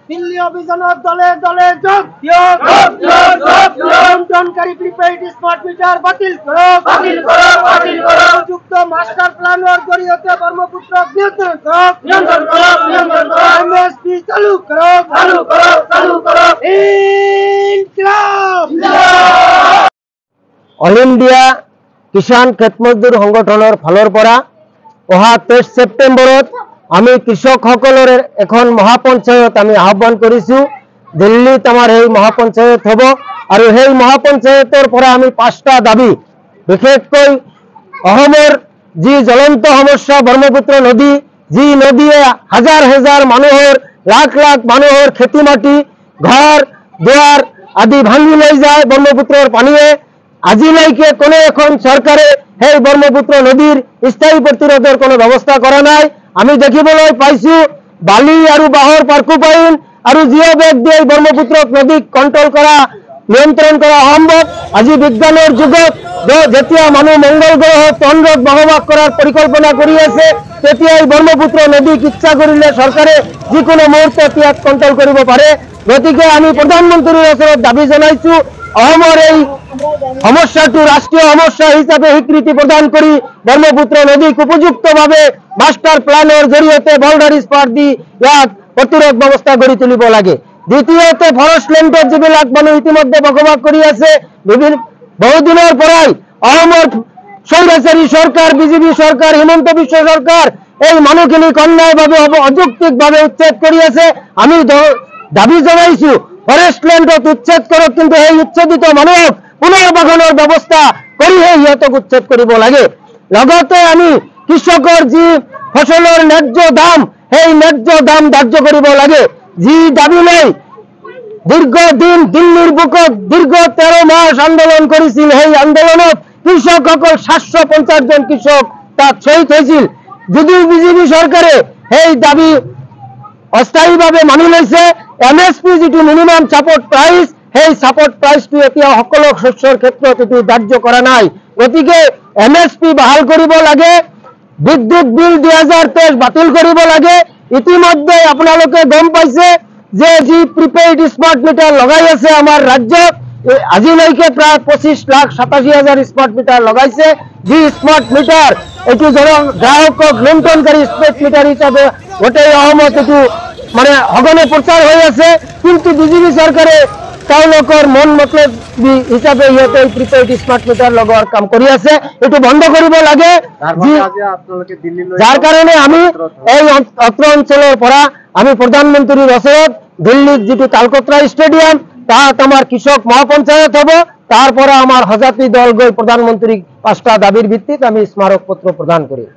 দিল্লি অভিযানের দলে দলে যোগ নিয়ন্ত্রণকারী প্রিপেইড স্মার্ট মিটার বাতিল করো, বাতিল করো, বাতিল করো। যুক্ত মাস্টার প্ল্যানের জরিয়তে ব্রহ্মপুত্র নিয়ন্ত্রণ করো, নিয়ন্ত্রণ করো, নিয়ন্ত্রণ করো। এমএসপি চালু করো, চালু করো, চালু করো। ইনকিলাব। অল ইন্ডিয়া কিষাণ খেত মজদুৰ সংগঠনৰ ফালৰ পৰা অহা 23 ছেপ্টেম্বৰত আমি কৃষকসকলৰ এখন মহাপঞ্চায়ত আমি আহ্বান কৰিছোঁ। দিল্লীত আমাৰ এই মহাপঞ্চায়ত হ'ব আৰু সেই মহাপঞ্চায়তৰ পৰা আমি 5টা দাবী, বিশেষকৈ অসমৰ যি জ্বলন্ত সমস্যা ব্ৰহ্মপুত্ৰ নদী, যি নদীয়ে হাজাৰ হাজাৰ মানুহৰ, লাখ লাখ মানুহৰ খেতি মাটি, ঘৰ দুৱাৰ আদি ভাঙি লৈ যায় ব্ৰহ্মপুত্ৰৰ পানীয়ে। আজিলৈকে কোনো এখন চৰকাৰে সেই ব্ৰহ্মপুত্ৰ নদীৰ স্থায়ী প্ৰতিৰোধৰ কোনো ব্যৱস্থা কৰা নাই। আমি দেখিবলৈ পাইছোঁ বালি আৰু বাঁহৰ পাৰ্কুপাইন আৰু জিঅ' বেগ দিয়ে ব্ৰহ্মপুত্ৰ নদীক কণ্ট্ৰল কৰা, নিয়ন্ত্ৰণ কৰা অসম্ভৱ। আজি বিজ্ঞানৰ যুগত যেতিয়া মানুহ মংগল গ্ৰহত চন্দ্ৰত বসবাস কৰাৰ পৰিকল্পনা কৰি আছে, তেতিয়াই ব্ৰহ্মপুত্ৰ নদীক ইচ্ছা কৰিলে চৰকাৰে যিকোনো মুহূৰ্তত ইয়াক কণ্ট্ৰল কৰিব পাৰে। গতিকে আমি প্ৰধানমন্ত্ৰীৰ ওচৰত দাবী জনাইছোঁ, অসমৰ এই সমস্যাটো ৰাষ্ট্ৰীয় সমস্যা হিচাপে স্বীকৃতি প্ৰদান কৰি ব্ৰহ্মপুত্ৰ নদীক উপযুক্তভাৱে মাষ্টাৰ প্ল্যানৰ জৰিয়তে বৰ্ডাৰ স্পাৰ দি ইয়াক প্ৰতিৰোধ ব্যৱস্থা গঢ়ি তুলিব লাগে। দ্বিতীয়তে ফৰেষ্টলেণ্ডত যিবিলাক মানুহ ইতিমধ্যে বসবাস কৰি আছে, বহুদিনৰ পৰাই অসমৰ স্বৈৰাচাৰী চৰকাৰ, বিজেপি চৰকাৰ, হিমন্ত বিশ্ব চৰকাৰ এই মানুহখিনিক অন্যায়ভাৱে অযৌক্তিকভাৱে উচ্ছেদ কৰি আছে। আমি দাবী জনাইছোঁ ফৰেষ্টলেণ্ডত উচ্ছেদ কৰক, কিন্তু সেই উচ্ছেদিত মানুহক পুনৰ্বাসনৰ ব্যৱস্থা কৰিহে সিহঁতক উচ্ছেদ কৰিব লাগে। লগতে আমি কৃষকৰ যি ফচলৰ ন্যায্য দাম, সেই ন্যায্য দাম ধাৰ্য কৰিব লাগে। যি দাবী লৈ দীৰ্ঘদিন দিল্লীৰ বুকত দীৰ্ঘ 13 মাস আন্দোলন কৰিছিল, সেই আন্দোলনত কৃষকসকল 750 জন কৃষক তাত শ্বহীদ হৈছিল। যদিও বিজেপি চৰকাৰে সেই দাবী অস্থায়ীভাৱে মানি লৈছে, এমএছপি যিটো মিনিমাম ছাপোৰ্ট প্ৰাইচ, সেই ছাপোৰ্ট প্ৰাইচটো এতিয়া সকলো শস্যৰ ক্ষেত্ৰত এটো ধাৰ্য কৰা নাই। গতিকে এমএছপি বাহাল কৰিব লাগে, বিদ্যুৎ বিল 2023 বাতিল কৰিব লাগে। ইতিমধ্যে আপোনালোকে গম পাইছে যে যি প্ৰিপেইড স্মাৰ্ট মিটাৰ লগাই আছে আমাৰ ৰাজ্যত, আজিলৈকে প্ৰায় 25,87,000 স্মাৰ্ট মিটাৰ লগাইছে। যি স্মাৰ্ট মিটাৰ এইটো গ্ৰাহকক নিয়ন্ত্ৰণকাৰী স্মাৰ্ট মিটাৰ হিচাপে গোটেই অসমত এইটো মানে সঘনে প্ৰচাৰ হৈ আছে, কিন্তু বিজেপি চৰকাৰে তেওঁলোকৰ মন মতলবী হিচাপে সিহঁতে প্ৰিপেইড স্মাৰ্ট মিটাৰ লগোৱাৰ কাম কৰি আছে। এইটো বন্ধ কৰিব লাগে। যাৰ কাৰণে আমি এই অত্ৰ অঞ্চলৰ পৰা আমি প্ৰধানমন্ত্ৰীৰ ওচৰত দিল্লীত যিটো তালকোটৰা ষ্টেডিয়াম, তাত আমাৰ কৃষক মহাপঞ্চায়ত হ'ব। তাৰ পৰা আমাৰ সজাতি দল গৈ প্ৰধানমন্ত্ৰীক 5টা দাবীৰ ভিত্তিত আমি স্মাৰক পত্ৰ প্ৰদান কৰিম।